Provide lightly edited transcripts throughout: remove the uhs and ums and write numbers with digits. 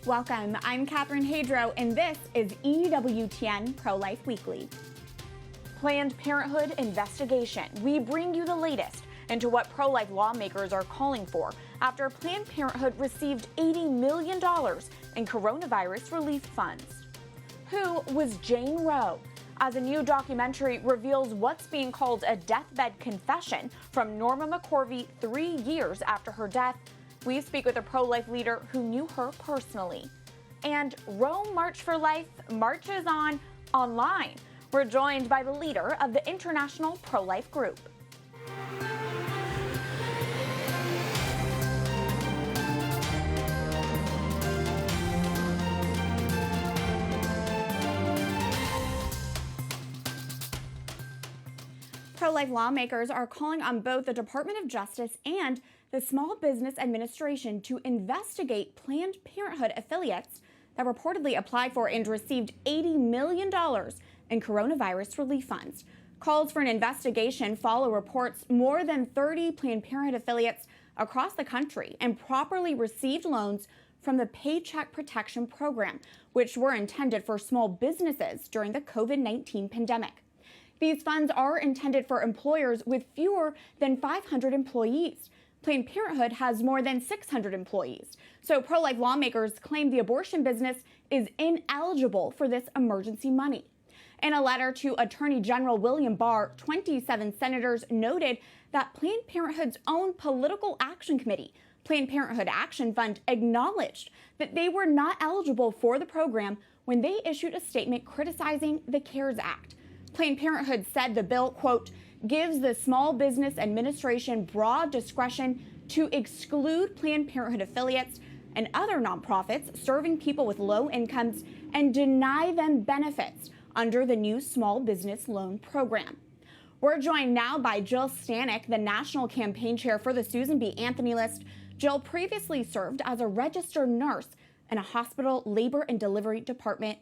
Welcome, I'm Catherine Hadro, and this is EWTN Pro-Life Weekly. Planned Parenthood investigation. We bring you the latest into what pro-life lawmakers are calling for after Planned Parenthood received $80 million in coronavirus relief funds. Who was Jane Roe? As a new documentary reveals what's being called a deathbed confession from Norma McCorvey 3 years after her death, we speak with a pro-life leader who knew her personally. And Rome March for Life marches on online. We're joined by the leader of the International Pro-Life Group. Pro-life lawmakers are calling on both the Department of Justice and the Small Business Administration to investigate Planned Parenthood affiliates that reportedly applied for and received $80 million in coronavirus relief funds. Calls for an investigation follow reports more than 30 Planned Parenthood affiliates across the country improperly received loans from the Paycheck Protection Program, which were intended for small businesses during the COVID-19 pandemic. These funds are intended for employers with fewer than 500 employees. Planned Parenthood has more than 600 employees. So pro-life lawmakers claim the abortion business is ineligible for this emergency money. In a letter to Attorney General William Barr, 27 senators noted that Planned Parenthood's own Political Action Committee, Planned Parenthood Action Fund, acknowledged that they were not eligible for the program when they issued a statement criticizing the CARES Act. Planned Parenthood said the bill, quote, gives the Small Business Administration broad discretion to exclude Planned Parenthood affiliates and other nonprofits serving people with low incomes and deny them benefits under the new Small Business Loan Program. We're joined now by Jill Stanek, the National Campaign Chair for the Susan B. Anthony List. Jill previously served as a registered nurse in a hospital labor and delivery department.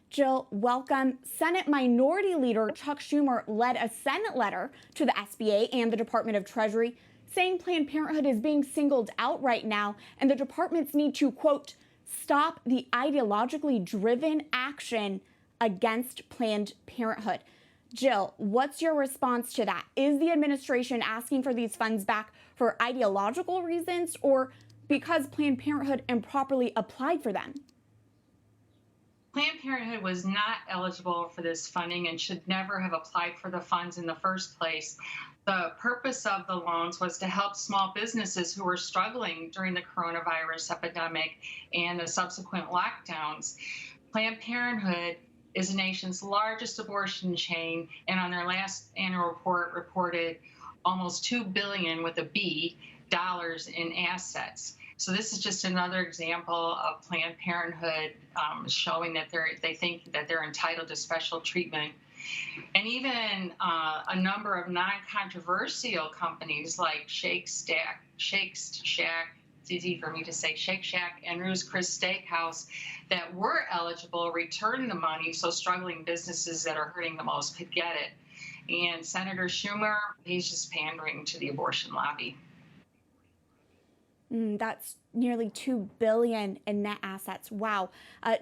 Jill, welcome. Senate Minority Leader Chuck Schumer led a Senate letter to the SBA and the Department of Treasury saying Planned Parenthood is being singled out right now and the departments need to, quote, stop the ideologically driven action against Planned Parenthood. Jill, what's your response to that? Is the administration asking for these funds back for ideological reasons or because Planned Parenthood improperly applied for them? Planned Parenthood was not eligible for this funding and should never have applied for the funds in the first place. The purpose of the loans was to help small businesses who were struggling during the coronavirus epidemic and the subsequent lockdowns. Planned Parenthood is the nation's largest abortion chain, and on their last annual report reported almost $2 billion with a B dollars in assets. So this is just another example of Planned Parenthood showing that they think that they're entitled to special treatment. And even a number of non-controversial companies like Shake Shack, it's easy for me to say, Shake Shack and Ruth's Chris Steakhouse that were eligible returned the money so struggling businesses that are hurting the most could get it. And Senator Schumer, he's just pandering to the abortion lobby. That's nearly $2 billion in net assets. Wow.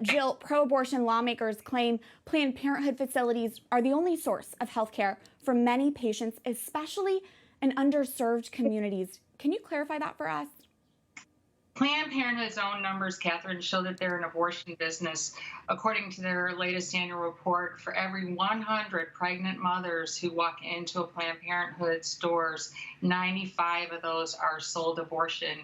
Jill, pro-abortion lawmakers claim Planned Parenthood facilities are the only source of health care for many patients, especially in underserved communities. Can you clarify that for us? Planned Parenthood's own numbers, Catherine, show that they're an abortion business. According to their latest annual report, for every 100 pregnant mothers who walk into a Planned Parenthood stores, 95 of those are sold abortion.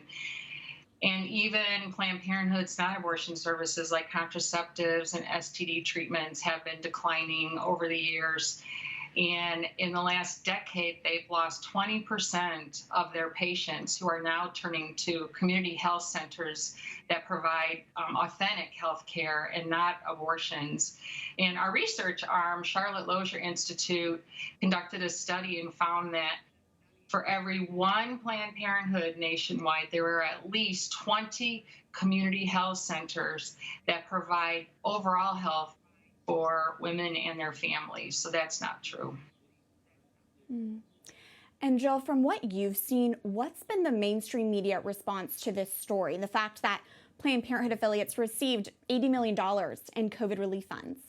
And even Planned Parenthood's non-abortion services like contraceptives and STD treatments have been declining over the years. And in the last decade, they've lost 20% of their patients who are now turning to community health centers that provide authentic health care and not abortions. And our research arm, Charlotte Lozier Institute, conducted a study and found that for every one Planned Parenthood nationwide, there are at least 20 community health centers that provide overall health for women and their families. So that's not true. And Jill, from what you've seen, what's been the mainstream media response to this story? The fact that Planned Parenthood affiliates received $80 million in COVID relief funds.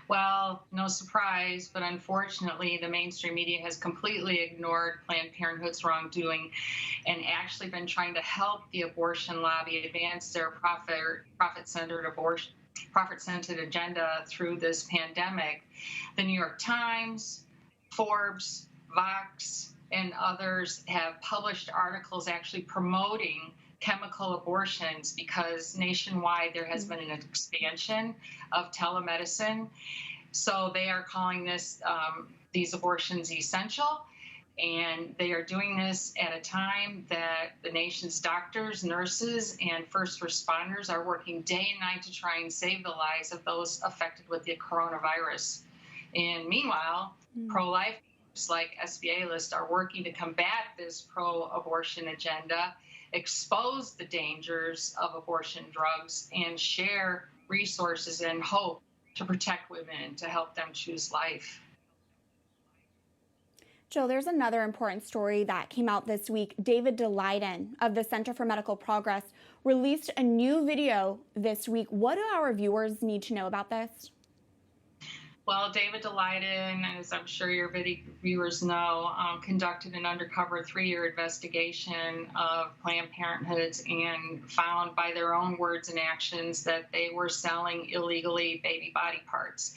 Well, no surprise, but unfortunately, the mainstream media has completely ignored Planned Parenthood's wrongdoing and actually been trying to help the abortion lobby advance their profit-centered agenda through this pandemic. The New York Times, Forbes, Vox, and others have published articles actually promoting chemical abortions because nationwide there has been an expansion of telemedicine. So they are calling these abortions essential, and they are doing this at a time that the nation's doctors, nurses, and first responders are working day and night to try and save the lives of those affected with the coronavirus. And meanwhile, pro-life groups like SBA List are working to combat this pro-abortion agenda, expose the dangers of abortion drugs, and share resources and hope to protect women, to help them choose life. Jill, there's another important story that came out this week. David Daleiden of the Center for Medical Progress released a new video this week. What do our viewers need to know about this? Well, David Daleiden, as I'm sure your viewers know, conducted an undercover 3-year investigation of Planned Parenthoods and found by their own words and actions that they were selling illegally baby body parts.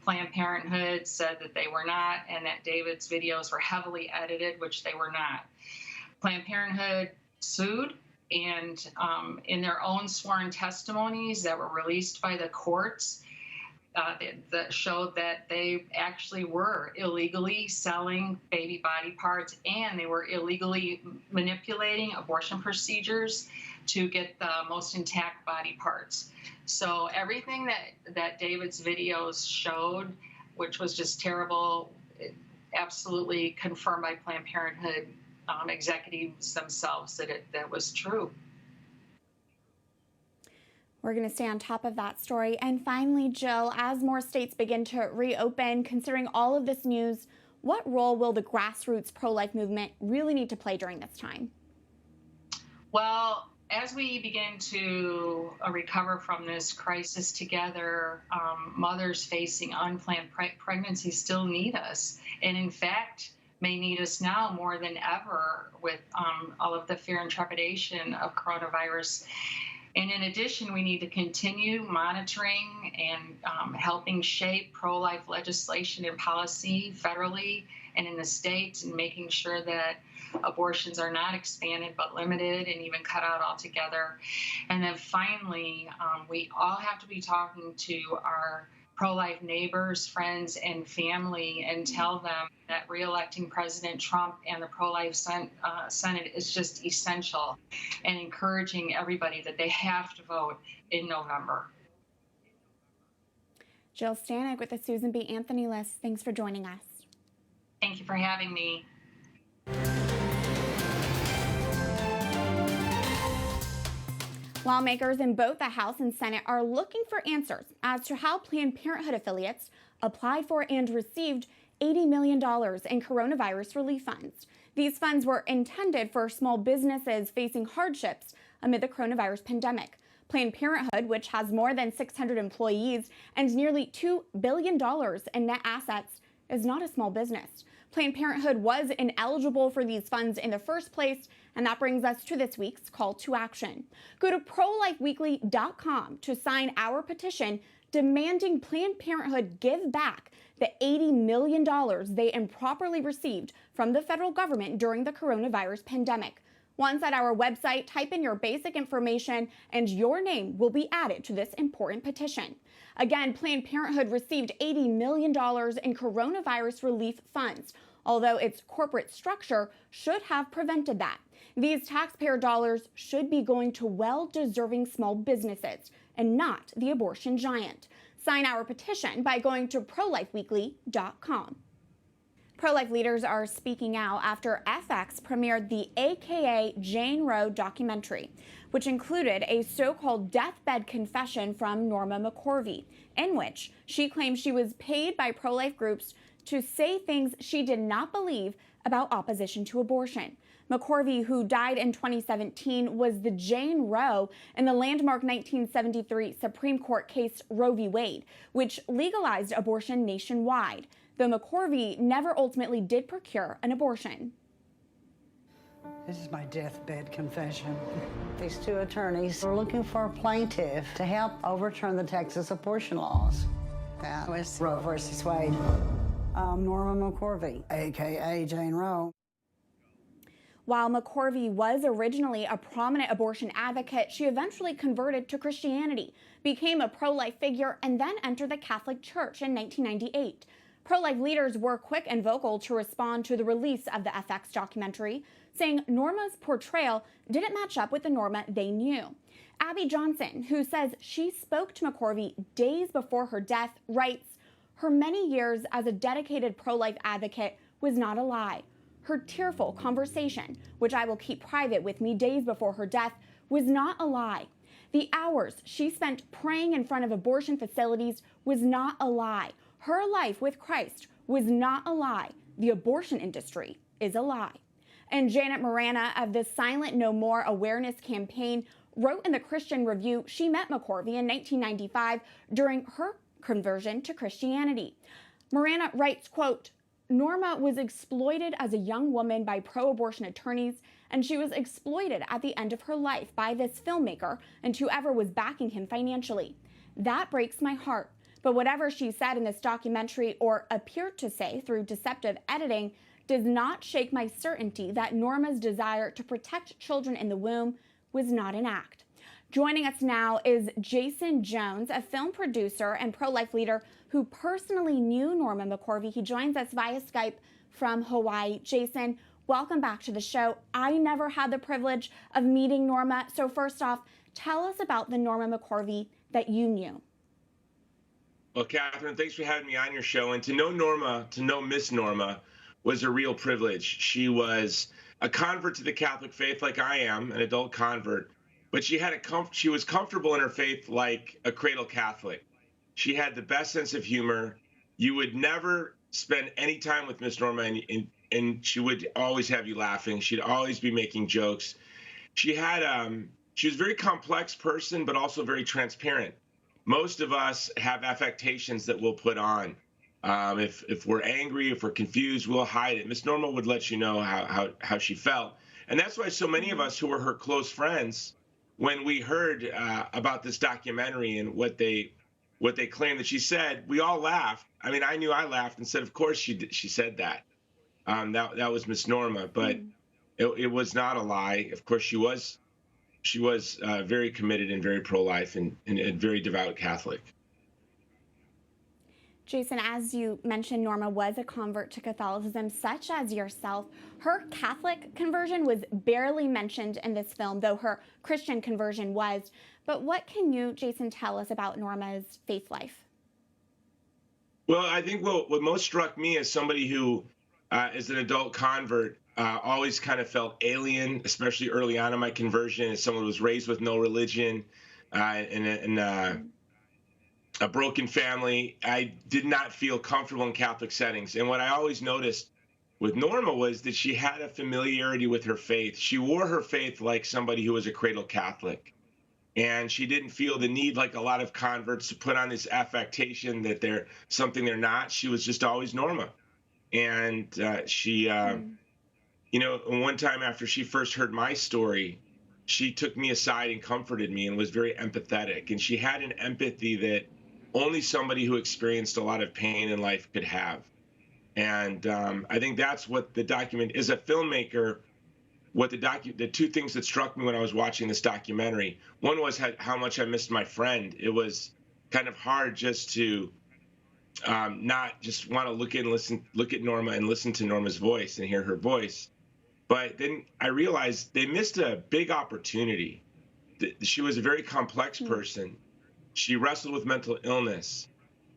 Planned Parenthood said that they were not, and that David's videos were heavily edited, which they were not. Planned Parenthood sued, and in their own sworn testimonies that were released by the courts, that showed that they actually were illegally selling baby body parts, and they were illegally manipulating abortion procedures to get the most intact body parts. So everything that David's videos showed, which was just terrible, absolutely confirmed by Planned Parenthood executives themselves that was true. We're going to stay on top of that story. And finally, Jill, as more states begin to reopen, considering all of this news, what role will the grassroots pro-life movement really need to play during this time? Well, as we begin to recover from this crisis together, mothers facing unplanned pregnancy still need us. And in fact, may need us now more than ever with all of the fear and trepidation of coronavirus. And in addition, we need to continue monitoring and helping shape pro-life legislation and policy federally and in the states, and making sure that abortions are not expanded but limited and even cut out altogether. And then finally, we all have to be talking to our pro-life neighbors, friends, and family and tell them that re-electing President Trump and the pro-life Senate is just essential, and encouraging everybody that they have to vote in November. Jill Stanek with the Susan B. Anthony List. Thanks for joining us. Thank you for having me. Lawmakers in both the House and Senate are looking for answers as to how Planned Parenthood affiliates applied for and received $80 million in coronavirus relief funds. These funds were intended for small businesses facing hardships amid the coronavirus pandemic. Planned Parenthood, which has more than 600 employees and nearly $2 billion in net assets, is not a small business. Planned Parenthood was ineligible for these funds in the first place, and that brings us to this week's call to action. Go to ProLifeWeekly.com to sign our petition demanding Planned Parenthood give back the $80 million they improperly received from the federal government during the coronavirus pandemic. Once at our website, type in your basic information and your name will be added to this important petition. Again, Planned Parenthood received $80 million in coronavirus relief funds, although its corporate structure should have prevented that. These taxpayer dollars should be going to well-deserving small businesses and not the abortion giant. Sign our petition by going to ProLifeWeekly.com. Pro-life leaders are speaking out after FX premiered the AKA Jane Roe documentary, which included a so-called deathbed confession from Norma McCorvey, in which she claimed she was paid by pro-life groups to say things she did not believe about opposition to abortion. McCorvey, who died in 2017, was the Jane Roe in the landmark 1973 Supreme Court case Roe v. Wade, which legalized abortion nationwide, though McCorvey never ultimately did procure an abortion. This is my deathbed confession. These two attorneys were looking for a plaintiff to help overturn the Texas abortion laws. That was Roe versus Wade. Norma McCorvey, a.k.a. Jane Roe. While McCorvey was originally a prominent abortion advocate, she eventually converted to Christianity, became a pro-life figure, and then entered the Catholic Church in 1998. Pro-life leaders were quick and vocal to respond to the release of the FX documentary, saying Norma's portrayal didn't match up with the Norma they knew. Abby Johnson, who says she spoke to McCorvey days before her death, writes, "Her many years as a dedicated pro-life advocate was not a lie. Her tearful conversation, which I will keep private with me days before her death, was not a lie. The hours she spent praying in front of abortion facilities was not a lie. Her life with Christ was not a lie. The abortion industry is a lie." And Janet Morana of the Silent No More awareness campaign wrote in the Christian Review she met McCorvey in 1995 during her conversion to Christianity. Morana writes, quote, "Norma was exploited as a young woman by pro-abortion attorneys, and she was exploited at the end of her life by this filmmaker and whoever was backing him financially. That breaks my heart. But whatever she said in this documentary, or appeared to say through deceptive editing, does not shake my certainty that Norma's desire to protect children in the womb was not an act." Joining us now is Jason Jones, a film producer and pro-life leader who personally knew Norma McCorvey. He joins us via Skype from Hawaii. Jason, welcome back to the show. I never had the privilege of meeting Norma, so first off, tell us about the Norma McCorvey that you knew. Well, Catherine, thanks for having me on your show. And to know Norma, to know Miss Norma, was a real privilege. She was a convert to the Catholic faith like I am, an adult convert, but she was comfortable in her faith like a cradle Catholic. She had the best sense of humor. You would never spend any time with Miss Norma and she would always have you laughing. She'd always be making jokes. She was a very complex person, but also very transparent. Most of us have affectations that we'll put on. If we're angry, if we're confused, we'll hide it. Miss Norma would let you know how she felt. And that's why so many of us who were her close friends, when we heard about this documentary and what they claimed that she said, we all laughed. I mean, I knew I laughed and said, of course she said that. That was Miss Norma, but it was not a lie. Of course, she was very committed and very pro-life and a very devout Catholic. Jason, as you mentioned, Norma was a convert to Catholicism, such as yourself. Her Catholic conversion was barely mentioned in this film, though her Christian conversion was. But what can you, Jason, tell us about Norma's faith life? Well, I think what most struck me as somebody who is an adult convert, always kind of felt alien, especially early on in my conversion, as someone who was raised with no religion and a broken family. I did not feel comfortable in Catholic settings. And what I always noticed with Norma was that she had a familiarity with her faith. She wore her faith like somebody who was a cradle Catholic. And she didn't feel the need, like a lot of converts, to put on this affectation that they're something they're not. She was just always Norma. And one time after she first heard my story, she took me aside and comforted me and was very empathetic. And she had an empathy that only somebody who experienced a lot of pain in life could have. And I think that's what the document, as a filmmaker, the two things that struck me when I was watching this documentary, one was how much I missed my friend. It was kind of hard just to not just want to look at Norma and listen to Norma's voice and hear her voice. But then I realized they missed a big opportunity. She was a very complex person. She wrestled with mental illness.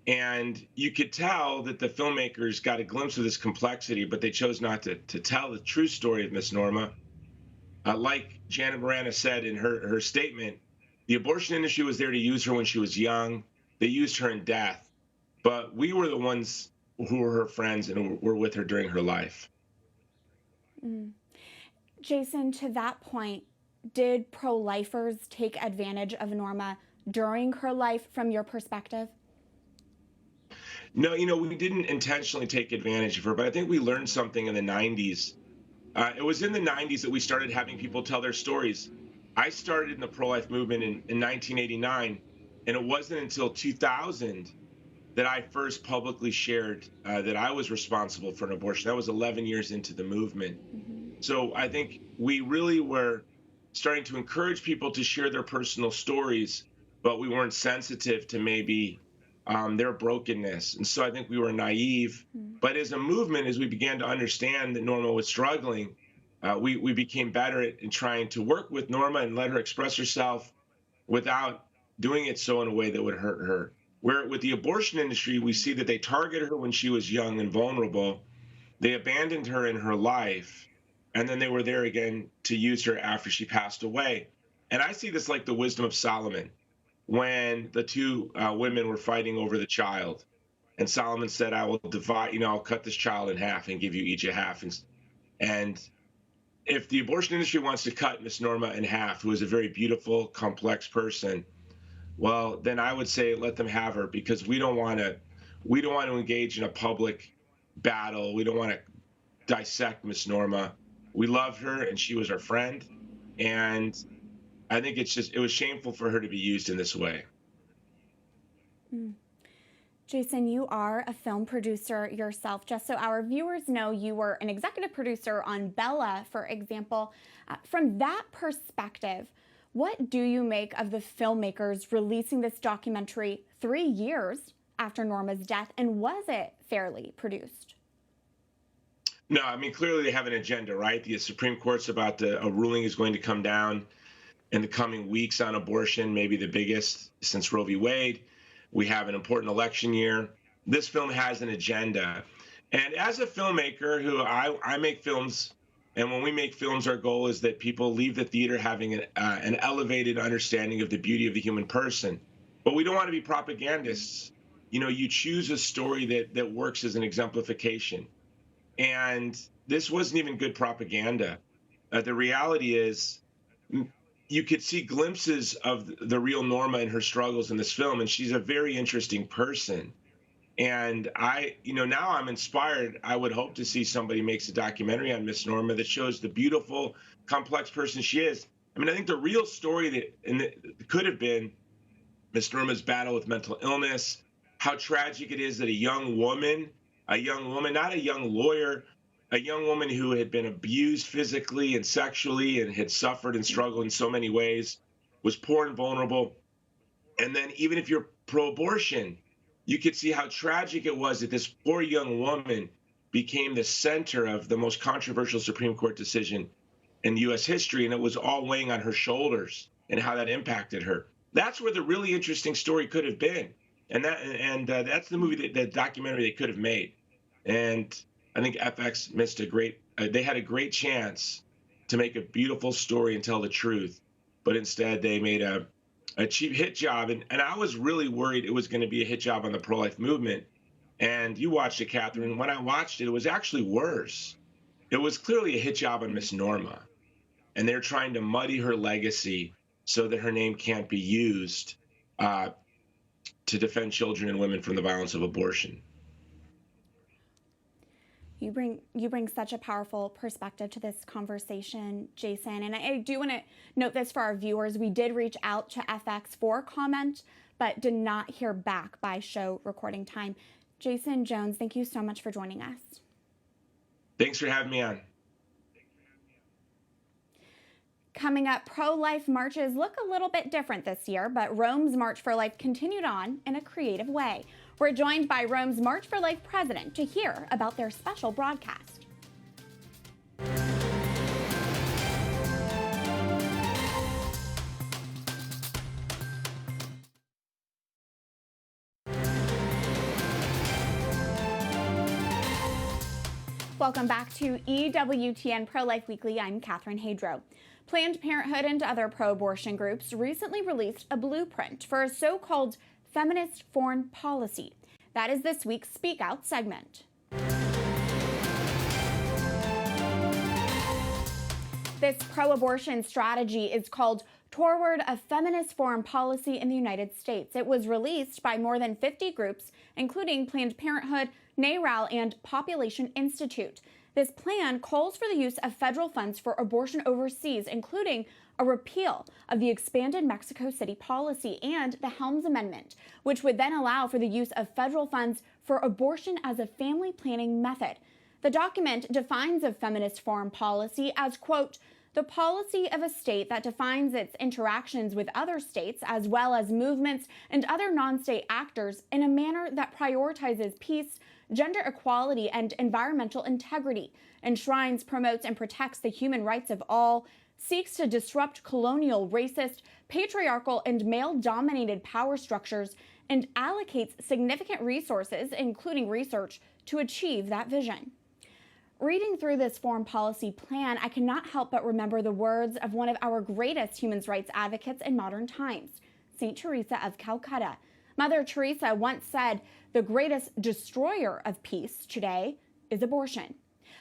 And you could tell that the filmmakers got a glimpse of this complexity, but they chose not to tell the true story of Miss Norma. Like Janet Morana said in her statement, the abortion industry was there to use her when she was young. They used her in death. But we were the ones who were her friends and were with her during her life. Jason, to that point, did pro-lifers take advantage of Norma during her life from your perspective? No, we didn't intentionally take advantage of her, but I think we learned something in the 90s. It was in the 90s that we started having people tell their stories. I started in the pro-life movement in 1989, and it wasn't until 2000 that I first publicly shared that I was responsible for an abortion. That was 11 years into the movement. So I think we really were starting to encourage people to share their personal stories, but we weren't sensitive to maybe their brokenness. And so I think we were naive. But as a movement, as we began to understand that Norma was struggling, we became better in trying to work with Norma and let her express herself without doing it so in a way that would hurt her. Where with the abortion industry, we see that they targeted her when she was young and vulnerable. They abandoned her in her life, and then they were there again to use her after she passed away. And I see this like the wisdom of Solomon, when the two women were fighting over the child. And Solomon said, I will divide, I'll cut this child in half and give you each a half. And if the abortion industry wants to cut Miss Norma in half, who is a very beautiful, complex person, well, then I would say let them have her, because we don't want to engage in a public battle. We don't want to dissect Miss Norma. We loved her, and she was our friend. And I think it was shameful for her to be used in this way. Jason, you are a film producer yourself. Just so our viewers know, you were an executive producer on Bella, for example. From that perspective, what do you make of the filmmakers releasing this documentary 3 years after Norma's death, and was it fairly produced? No, I mean, clearly they have an agenda, right? The Supreme Court's about a ruling is going to come down in the coming weeks on abortion, maybe the biggest since Roe v. Wade. We have an important election year. This film has an agenda. And as a filmmaker who I make films, and when we make films, our goal is that people leave the theater having an elevated understanding of the beauty of the human person. But we don't want to be propagandists. You choose a story that works as an exemplification. And this wasn't even good propaganda. The reality is, you could see glimpses of the real Norma and her struggles in this film, and she's a very interesting person. And now I'm inspired. I would hope to see somebody makes a documentary on Miss Norma that shows the beautiful, complex person she is. I mean, I think the real story that could have been Miss Norma's battle with mental illness, how tragic it is that a young woman, not a young lawyer, a young woman who had been abused physically and sexually and had suffered and struggled in so many ways, was poor and vulnerable. And then even if you're pro-abortion, you could see how tragic it was that this poor young woman became the center of the most controversial Supreme Court decision in U.S. history, and it was all weighing on her shoulders and how that impacted her. That's where the really interesting story could have been. And that's the movie, the documentary they could have made. And I think FX missed they had a great chance to make a beautiful story and tell the truth, but instead they made a cheap hit job. And I was really worried it was going to be a hit job on the pro-life movement. And you watched it, Catherine. When I watched it, it was actually worse. It was clearly a hit job on Miss Norma. And they're trying to muddy her legacy so that her name can't be used to defend children and women from the violence of abortion. You bring such a powerful perspective to this conversation, Jason. And I do want to note this for our viewers. We did reach out to FX for comment, but did not hear back by show recording time. Jason Jones, thank you so much for joining us. Thanks for having me on. Coming up, pro-life marches look a little bit different this year, but Rome's March for Life continued on in a creative way. We're joined by Rome's March for Life president to hear about their special broadcast. Welcome back to EWTN Pro-Life Weekly. I'm Catherine Hadro. Planned Parenthood and other pro-abortion groups recently released a blueprint for a so-called feminist foreign policy. That is this week's Speak Out segment. This pro-abortion strategy is called Toward a Feminist Foreign Policy in the United States. It was released by more than 50 groups, including Planned Parenthood, NARAL, and Population Institute. This plan calls for the use of federal funds for abortion overseas, including a repeal of the expanded Mexico City policy and the Helms Amendment, which would then allow for the use of federal funds for abortion as a family planning method. The document defines a feminist foreign policy as, quote, the policy of a state that defines its interactions with other states as well as movements and other non-state actors in a manner that prioritizes peace, gender equality, and environmental integrity, enshrines, promotes, and protects the human rights of all, seeks to disrupt colonial, racist, patriarchal, and male-dominated power structures, and allocates significant resources, including research, to achieve that vision. Reading through this foreign policy plan, I cannot help but remember the words of one of our greatest human rights advocates in modern times, St. Teresa of Calcutta. Mother Teresa once said, the greatest destroyer of peace today is abortion.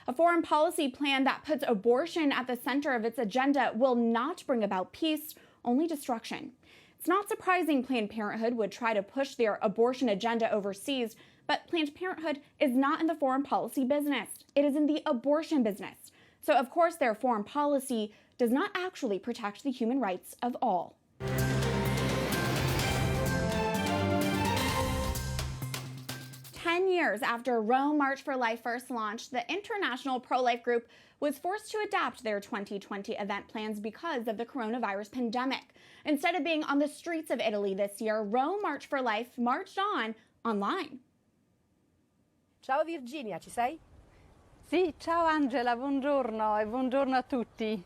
A foreign policy plan that puts abortion at the center of its agenda will not bring about peace, only destruction. It's not surprising Planned Parenthood would try to push their abortion agenda overseas, but Planned Parenthood is not in the foreign policy business. It is in the abortion business. So, of course, their foreign policy does not actually protect the human rights of all. Years after Rome March for Life first launched, the international pro-life group was forced to adapt their 2020 event plans because of the coronavirus pandemic. Instead of being on the streets of Italy this year, Rome March for Life marched on online. Ciao Virginia, ci sei? Sì, ciao Angela, buongiorno e buongiorno a tutti.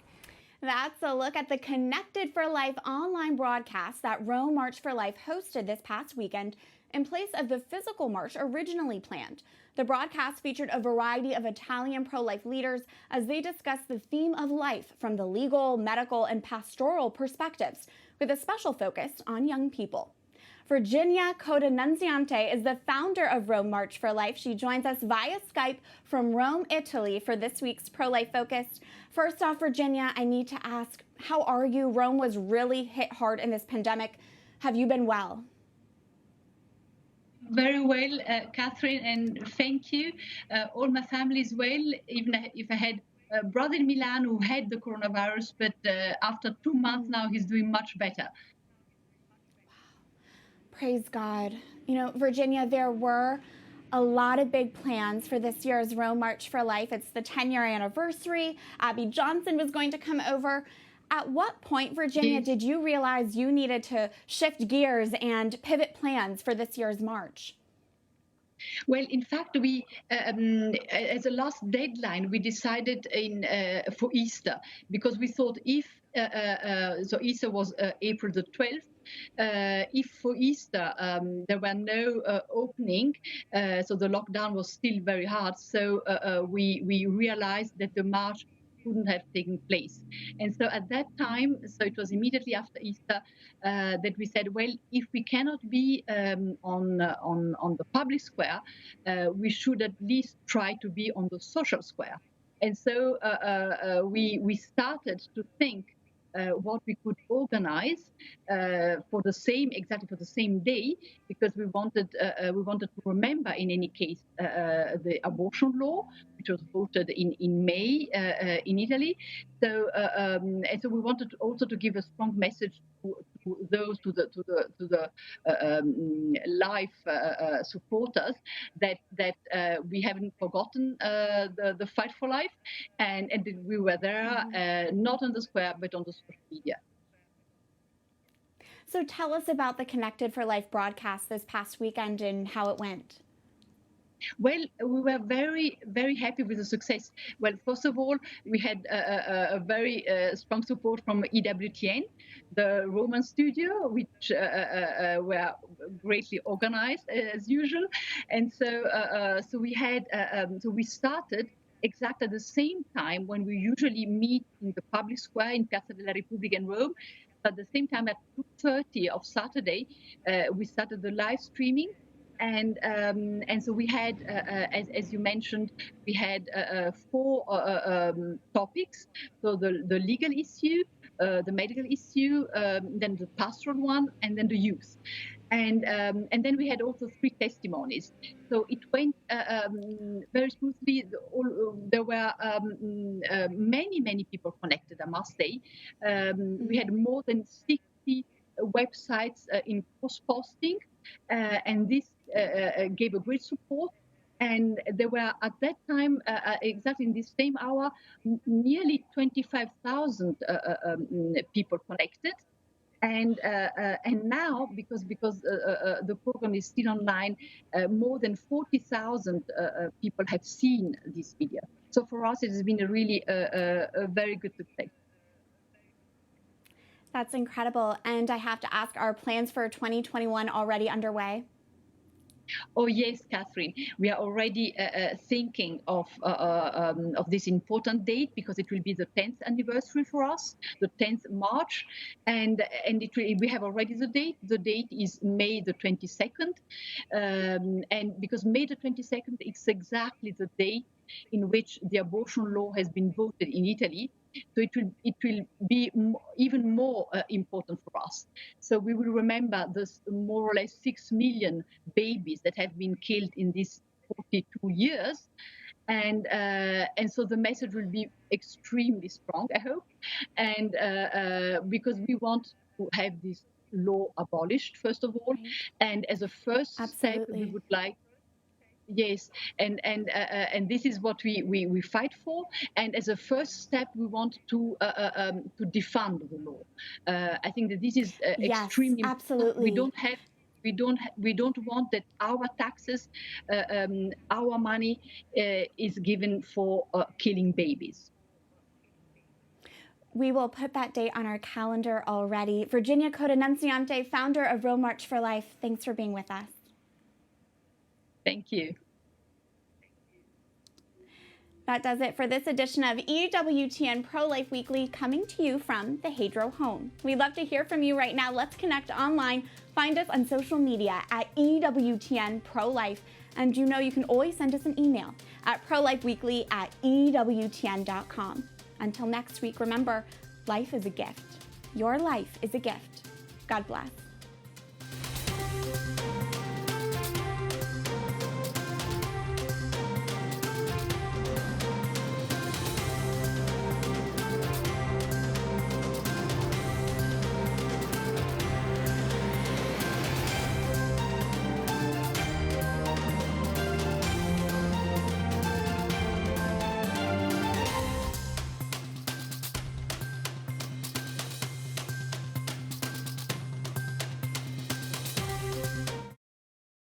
That's a look at the Connected for Life online broadcast that Rome March for Life hosted this past weekend in place of the physical march originally planned. The broadcast featured a variety of Italian pro-life leaders as they discussed the theme of life from the legal, medical, and pastoral perspectives, with a special focus on young people. Virginia Codanunziante is the founder of Rome March for Life. She joins us via Skype from Rome, Italy for this week's Pro-Life Focus. First off, Virginia, I need to ask, how are you? Rome was really hit hard in this pandemic. Have you been well? Very well, Catherine, and thank you. All my family is well, even if I had a brother in Milan who had the coronavirus, but after 2 months now, he's doing much better. Praise God. You know, Virginia, there were a lot of big plans for this year's Rome March for Life. It's the 10-year anniversary. Abby Johnson was going to come over. At what point, Virginia, did you realize you needed to shift gears and pivot plans for this year's march? Well, in fact, we, as a last deadline, we decided for Easter, because we thought if, so Easter was April the 12th, if for Easter there were no opening, so the lockdown was still very hard, so we realized that the march couldn't have taken place. And so at that time, so it was immediately after Easter, that we said, well, if we cannot be on the public square, we should at least try to be on the social square. And so we started to think what we could organize exactly for the same day, because we wanted to remember, in any case, the abortion law, which was voted in May in Italy. So and so we wanted also to give a strong message to the life supporters that we haven't forgotten the fight for life, and we were there, not on the square but on the social media. So tell us about the Connected for Life broadcast this past weekend and how it went. Well, we were very, very happy with the success. Well, first of all, we had a very strong support from EWTN, the Roman studio, which were greatly organized as usual. And so we had, so we started exactly at the same time when we usually meet in the public square in Piazza della Repubblica in Rome. At the same time, at 2:30 of Saturday, we started the live streaming. And so we had, as you mentioned, we had 4 topics. So the legal issue, the medical issue, then the pastoral one, and then the youth. And then we had also 3 testimonies. So it went very smoothly. There were many people connected, I must say. We had more than 60 websites in cross-posting, and this gave a great support. And there were at that time, exactly in this same hour, nearly 25,000 people connected. And now, because the program is still online, more than 40,000 people have seen this video. So for us, it has been a really a very good success. That's incredible. And I have to ask, are plans for 2021 already underway? Oh yes, Catherine, we are already thinking of this important date, because it will be the 10th anniversary for us, the 10th March, and we have already the date. The date is May the 22nd, and because May the 22nd is exactly the date in which the abortion law has been voted in Italy. So it will be even more important for us. So we will remember this more or less 6 million babies that have been killed in these 42 years. And so the message will be extremely strong, I hope. And because we want to have this law abolished, first of all. And as a first step, we would like. Yes, and this is what we fight for. And as a first step, we want to defund the law. I think that this is extremely absolutely. We don't want that our taxes, our money is given for killing babies. We will put that date on our calendar already. Virginia Codenunciante, founder of Roe March for Life, thanks for being with us. Thank you. That does it for this edition of EWTN Pro-Life Weekly, coming to you from the Hadro home. We'd love to hear from you right now. Let's connect online. Find us on social media at EWTN Pro-Life. And you know you can always send us an email at prolifeweekly@ewtn.com. Until next week, remember, life is a gift. Your life is a gift. God bless.